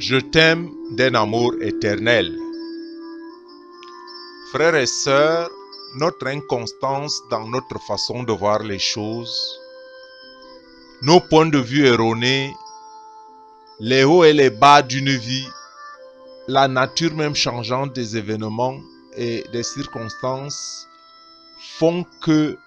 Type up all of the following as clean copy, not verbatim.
Je t'aime d'un amour éternel. Frères et sœurs, notre inconstance dans notre façon de voir les choses, nos points de vue erronés, les hauts et les bas d'une vie, la nature même changeante des événements et des circonstances font que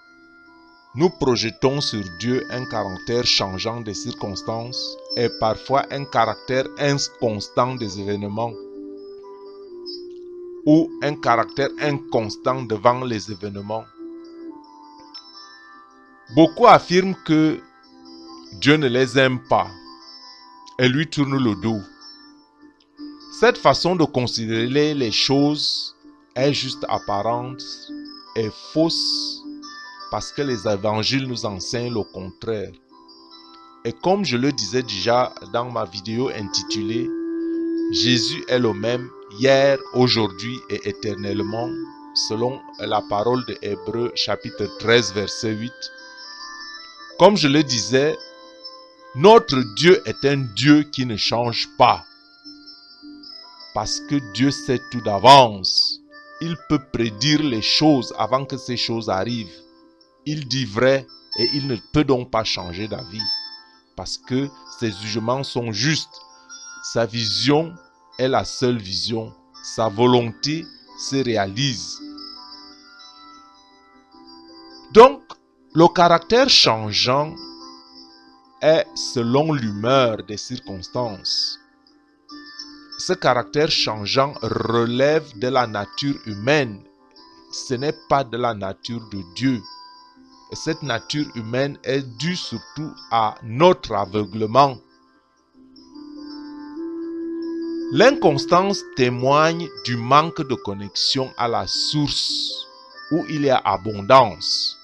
nous projetons sur Dieu un caractère changeant des circonstances et parfois un caractère inconstant des événements ou un caractère inconstant devant les événements. Beaucoup affirment que Dieu ne les aime pas et lui tourne le dos. Cette façon de considérer les choses est juste apparente et fausse parce que les évangiles nous enseignent le contraire. Et comme je le disais déjà dans ma vidéo intitulée « Jésus est le même hier, aujourd'hui et éternellement » selon la parole de Hébreux chapitre 13 verset 8. Comme je le disais, notre Dieu est un Dieu qui ne change pas. Parce que Dieu sait tout d'avance. Il peut prédire les choses avant que ces choses arrivent. Il dit vrai et il ne peut donc pas changer d'avis. Parce que ses jugements sont justes. Sa vision est la seule vision. Sa volonté se réalise. Donc, le caractère changeant est selon l'humeur des circonstances. Ce caractère changeant relève de la nature humaine. Ce n'est pas de la nature de Dieu. Et cette nature humaine est due surtout à notre aveuglement. L'inconstance témoigne du manque de connexion à la source où il y a abondance.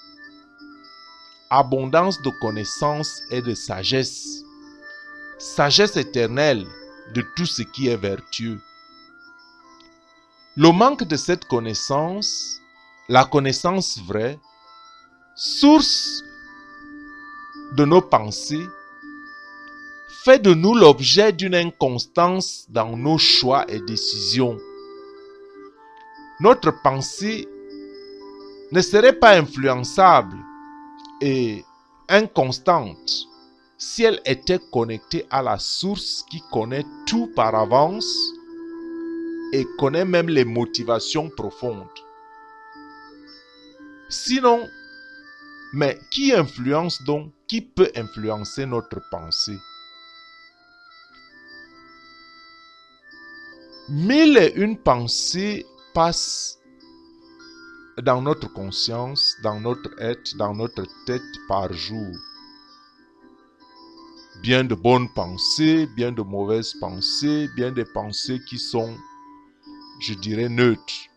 Abondance de connaissance et de sagesse. Sagesse éternelle de tout ce qui est vertueux. Le manque de cette connaissance, la connaissance vraie, source de nos pensées, fait de nous l'objet d'une inconstance dans nos choix et décisions. Notre pensée ne serait pas influençable et inconstante si elle était connectée à la source qui connaît tout par avance et connaît même les motivations profondes. Sinon, mais qui influence donc, qui peut influencer notre pensée? Mille et une pensées passent dans notre conscience, dans notre être, dans notre tête par jour. Bien de bonnes pensées, bien de mauvaises pensées, bien des pensées qui sont, je dirais, neutres.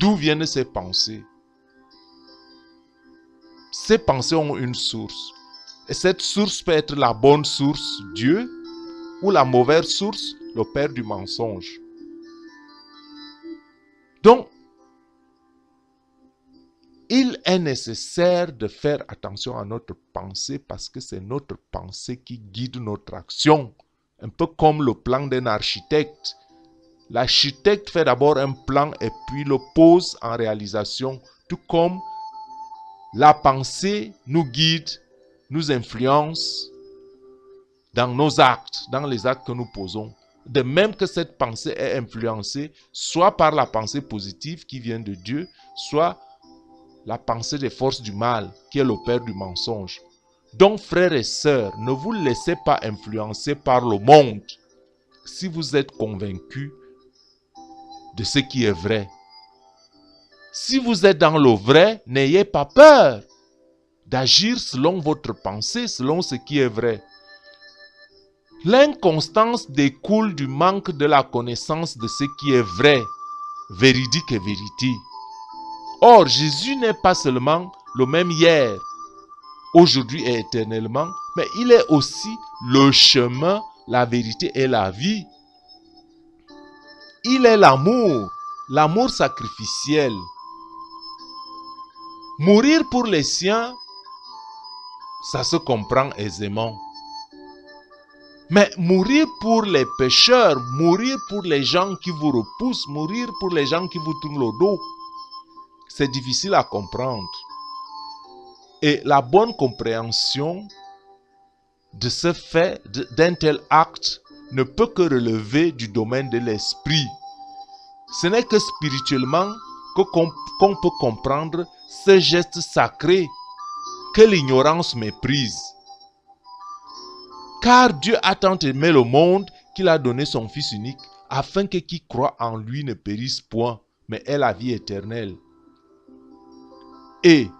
D'où viennent ces pensées? Ces pensées ont une source. Et cette source peut être la bonne source, Dieu, ou la mauvaise source, le père du mensonge. Donc, il est nécessaire de faire attention à notre pensée parce que c'est notre pensée qui guide notre action. Un peu comme le plan d'un architecte. L'architecte fait d'abord un plan et puis le pose en réalisation. Tout comme la pensée nous guide, nous influence dans nos actes, dans les actes que nous posons. De même que cette pensée est influencée soit par la pensée positive qui vient de Dieu, soit la pensée des forces du mal, qui est le père du mensonge. Donc, frères et sœurs, ne vous laissez pas influencer par le monde si vous êtes convaincus de ce qui est vrai. Si vous êtes dans le vrai, n'ayez pas peur d'agir selon votre pensée, selon ce qui est vrai. L'inconstance découle du manque de la connaissance de ce qui est vrai, véridique et vérité. Or, Jésus n'est pas seulement le même hier, aujourd'hui et éternellement, mais il est aussi le chemin, la vérité et la vie. Il est l'amour, l'amour sacrificiel. Mourir pour les siens, ça se comprend aisément. Mais mourir pour les pécheurs, mourir pour les gens qui vous repoussent, mourir pour les gens qui vous tournent le dos, c'est difficile à comprendre. Et la bonne compréhension de ce fait, d'un tel acte, ne peut que relever du domaine de l'esprit. Ce n'est que spirituellement qu'on peut comprendre ce geste sacré que l'ignorance méprise. Car Dieu a tant aimé le monde qu'il a donné son Fils unique, afin que qui croit en lui ne périsse point, mais ait la vie éternelle. Et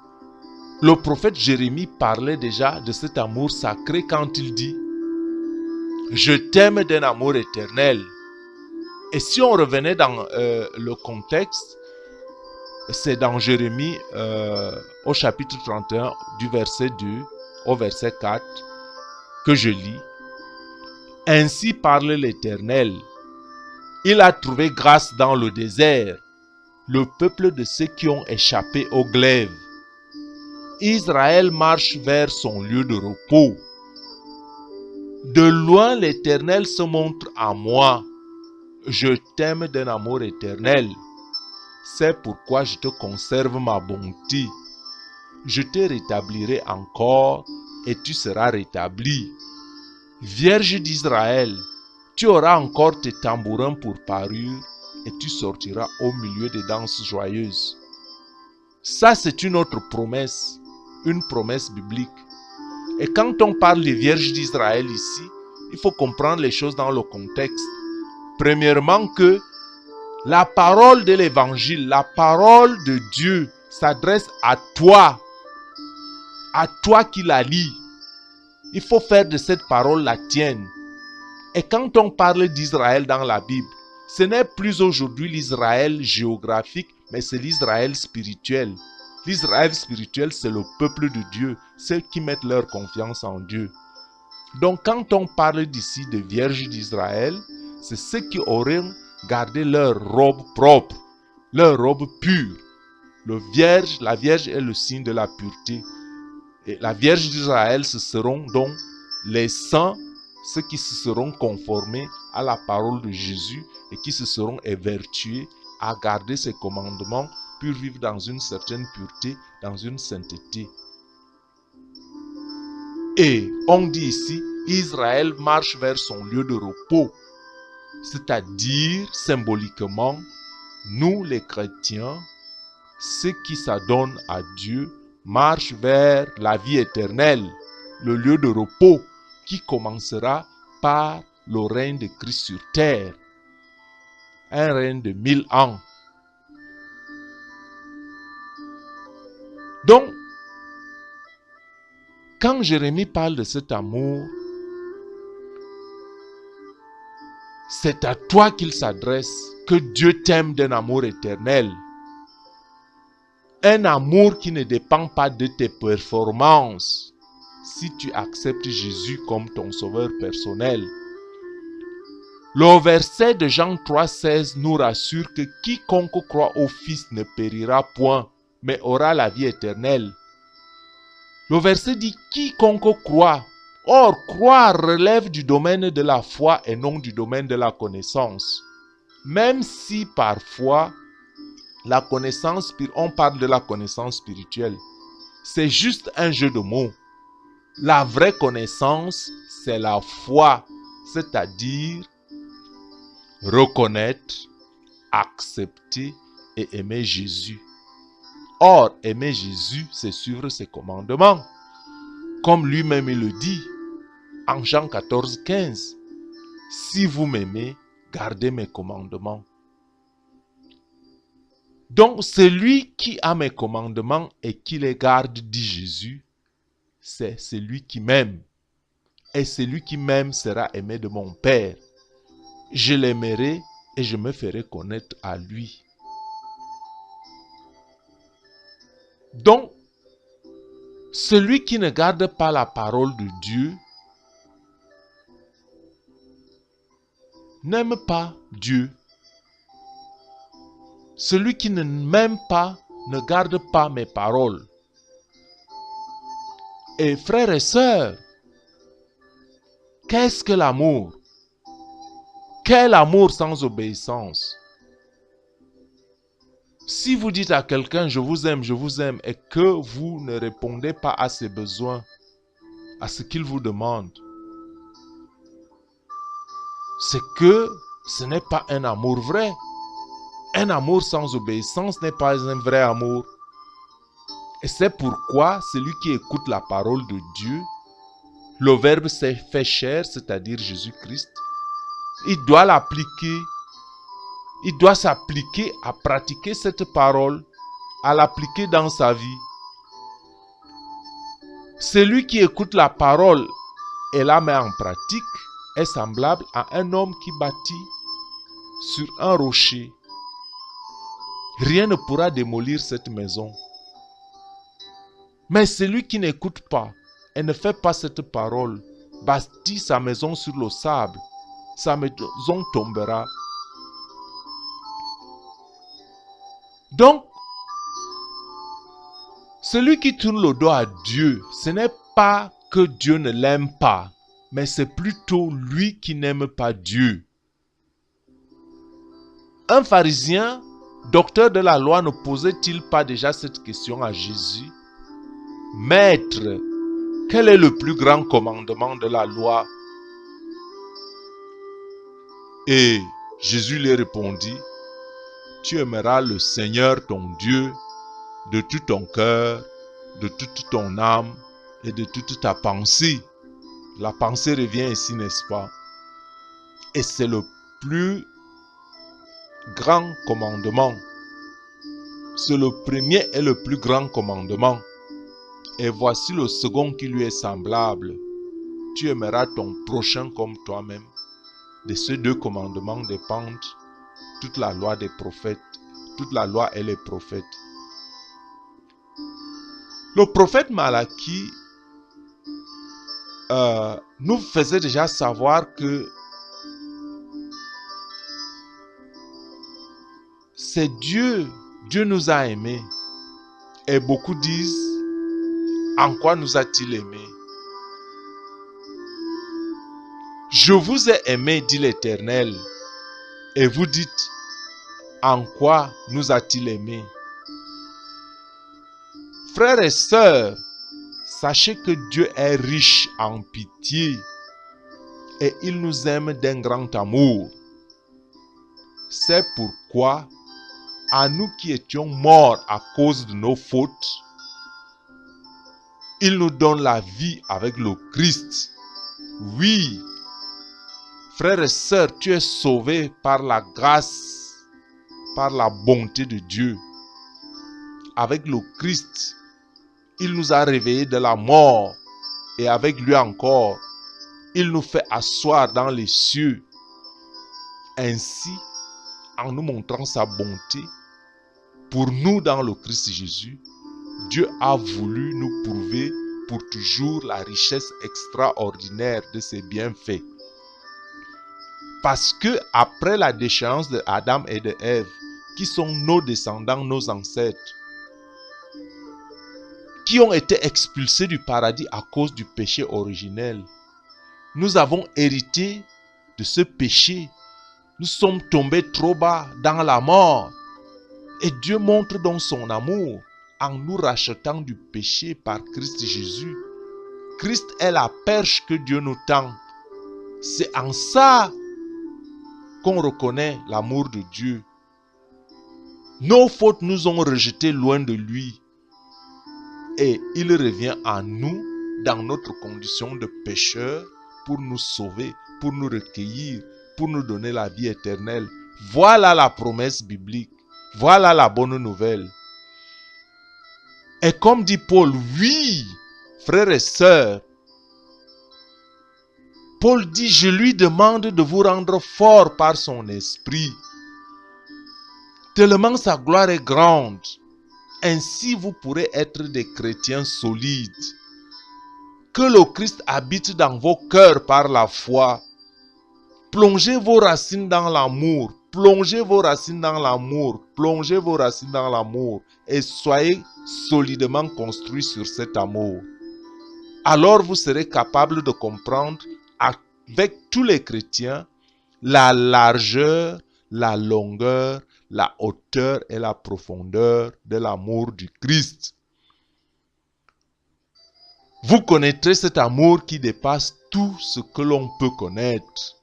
le prophète Jérémie parlait déjà de cet amour sacré quand il dit « Je t'aime d'un amour éternel ». Et si on revenait dans le contexte, c'est dans Jérémie au chapitre 31 du verset 2 au verset 4 que je lis. « Ainsi parle l'Éternel. Il a trouvé grâce dans le désert, le peuple de ceux qui ont échappé au glaive. Israël marche vers son lieu de repos. De loin l'Éternel se montre à moi. Je t'aime d'un amour éternel. C'est pourquoi je te conserve ma bonté. Je te rétablirai encore et tu seras rétabli. Vierge d'Israël, tu auras encore tes tambourins pour parure et tu sortiras au milieu des danses joyeuses. » Ça, c'est une autre promesse, une promesse biblique. Et quand on parle des vierges d'Israël ici, il faut comprendre les choses dans le contexte. Premièrement que la parole de l'évangile, la parole de Dieu s'adresse à toi qui la lis. Il faut faire de cette parole la tienne. Et quand on parle d'Israël dans la Bible, ce n'est plus aujourd'hui l'Israël géographique, mais c'est l'Israël spirituel. L'Israël spirituel, c'est le peuple de Dieu, ceux qui mettent leur confiance en Dieu. Donc quand on parle d'ici de vierges d'Israël, c'est ceux qui auraient gardé leur robe propre, leur robe pure. La vierge est le signe de la pureté. Et la Vierge d'Israël, ce seront donc les saints, ceux qui se seront conformés à la parole de Jésus et qui se seront évertués à garder ses commandements pour vivre dans une certaine pureté, dans une sainteté. Et on dit ici, Israël marche vers son lieu de repos, c'est-à-dire symboliquement, nous les chrétiens, ceux qui s'adonnent à Dieu, marche vers la vie éternelle, le lieu de repos qui commencera par le règne de Christ sur terre. Un règne de 1000 ans. Donc, quand Jérémie parle de cet amour, c'est à toi qu'il s'adresse, que Dieu t'aime d'un amour éternel. Un amour qui ne dépend pas de tes performances, si tu acceptes Jésus comme ton sauveur personnel. Le verset de Jean 3,16 nous rassure que quiconque croit au Fils ne périra point, mais aura la vie éternelle. Le verset dit quiconque croit. Or, croire relève du domaine de la foi et non du domaine de la connaissance. Même si parfois, la connaissance, on parle de la connaissance spirituelle. C'est juste un jeu de mots. La vraie connaissance, c'est la foi, c'est-à-dire reconnaître, accepter et aimer Jésus. Or, aimer Jésus, c'est suivre ses commandements. Comme lui-même il le dit en Jean 14, 15. Si vous m'aimez, gardez mes commandements. Donc, celui qui a mes commandements et qui les garde, dit Jésus, c'est celui qui m'aime. Et celui qui m'aime sera aimé de mon Père. Je l'aimerai et je me ferai connaître à lui. Donc, celui qui ne garde pas la parole de Dieu n'aime pas Dieu. Celui qui ne m'aime pas ne garde pas mes paroles. Et frères et sœurs, Qu'est-ce que l'amour? Quel amour sans obéissance? Si vous dites à quelqu'un je vous aime, et que vous ne répondez pas à ses besoins, à ce qu'il vous demande, c'est que ce n'est pas un amour vrai. Un amour sans obéissance n'est pas un vrai amour. Et c'est pourquoi celui qui écoute la parole de Dieu, le Verbe s'est fait chair, c'est-à-dire Jésus-Christ, il doit l'appliquer. Il doit s'appliquer à pratiquer cette parole, à l'appliquer dans sa vie. Celui qui écoute la parole et la met en pratique est semblable à un homme qui bâtit sur un rocher. Rien ne pourra démolir cette maison. Mais celui qui n'écoute pas et ne fait pas cette parole, bâtit sa maison sur le sable, sa maison tombera. Donc, celui qui tourne le dos à Dieu, ce n'est pas que Dieu ne l'aime pas, mais c'est plutôt lui qui n'aime pas Dieu. Un pharisien, docteur de la loi, ne posait-il pas déjà cette question à Jésus? Maître, quel est le plus grand commandement de la loi? Et Jésus lui répondit, tu aimeras le Seigneur ton Dieu de tout ton cœur, de toute ton âme et de toute ta pensée. La pensée revient ici, n'est-ce pas? Et c'est le plus grand commandement. C'est le premier et le plus grand commandement. Et voici le second qui lui est semblable. Tu aimeras ton prochain comme toi-même. De ces deux commandements dépendent toute la loi des prophètes, toute la loi et les prophètes. Le prophète Malachie nous faisait déjà savoir que c'est Dieu nous a aimés. Et beaucoup disent, en quoi nous a-t-il aimés? Je vous ai aimé, dit l'Éternel. Et vous dites, en quoi nous a-t-il aimés? Frères et sœurs, sachez que Dieu est riche en pitié et il nous aime d'un grand amour. C'est pourquoi, à nous qui étions morts à cause de nos fautes, il nous donne la vie avec le Christ. Oui, frères et sœurs, tu es sauvé par la grâce, par la bonté de Dieu. Avec le Christ, il nous a réveillés de la mort et avec lui encore, il nous fait asseoir dans les cieux. Ainsi, en nous montrant sa bonté, pour nous dans le Christ Jésus, Dieu a voulu nous prouver pour toujours la richesse extraordinaire de ses bienfaits. Parce que après la déchéance de Adam et de Ève, qui sont nos descendants, nos ancêtres, qui ont été expulsés du paradis à cause du péché originel, nous avons hérité de ce péché. Nous sommes tombés trop bas dans la mort. Et Dieu montre donc son amour en nous rachetant du péché par Christ Jésus. Christ est la perche que Dieu nous tend. C'est en ça qu'on reconnaît l'amour de Dieu. Nos fautes nous ont rejetés loin de lui. Et il revient à nous dans notre condition de pécheurs pour nous sauver, pour nous recueillir, pour nous donner la vie éternelle. Voilà la promesse biblique. Voilà la bonne nouvelle. Et comme dit Paul, oui, frères et sœurs, Paul dit, je lui demande de vous rendre fort par son esprit. Tellement sa gloire est grande. Ainsi vous pourrez être des chrétiens solides. Que le Christ habite dans vos cœurs par la foi. Plongez vos racines dans l'amour. Plongez vos racines dans l'amour. Plongez vos racines dans l'amour. Et soyez solidement construits sur cet amour. Alors vous serez capable de comprendre à avec tous les chrétiens la largeur, la longueur, la hauteur et la profondeur de l'amour du Christ. Vous connaîtrez cet amour qui dépasse tout ce que l'on peut connaître.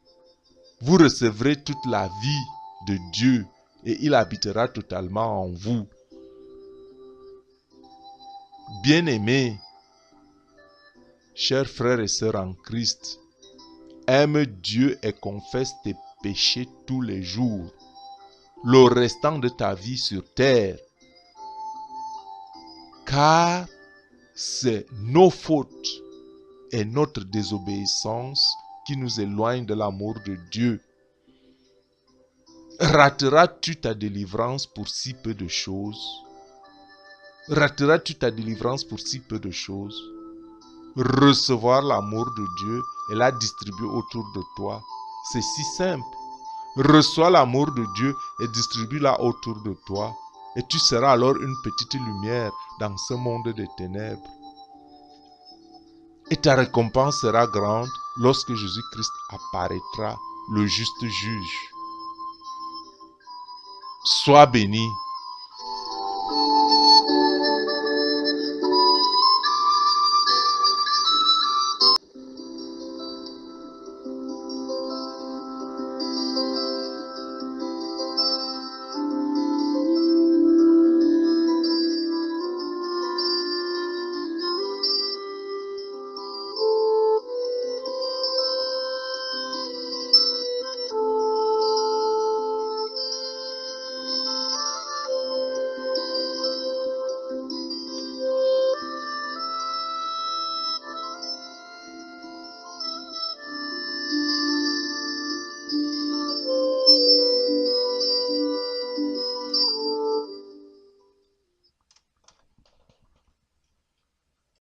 Vous recevrez toute la vie de Dieu et il habitera totalement en vous. Bien-aimés, chers frères et sœurs en Christ, aime Dieu et confesse tes péchés tous les jours, le restant de ta vie sur terre. Car c'est nos fautes et notre désobéissance qui nous éloignent de l'amour de Dieu. Rateras-tu ta délivrance pour si peu de choses? Rateras-tu ta délivrance pour si peu de choses? Recevoir l'amour de Dieu et la distribuer autour de toi, c'est si simple. Reçois l'amour de Dieu et distribue-la autour de toi, et tu seras alors une petite lumière dans ce monde de ténèbres. Et ta récompense sera grande lorsque Jésus-Christ apparaîtra, le juste juge. Sois béni.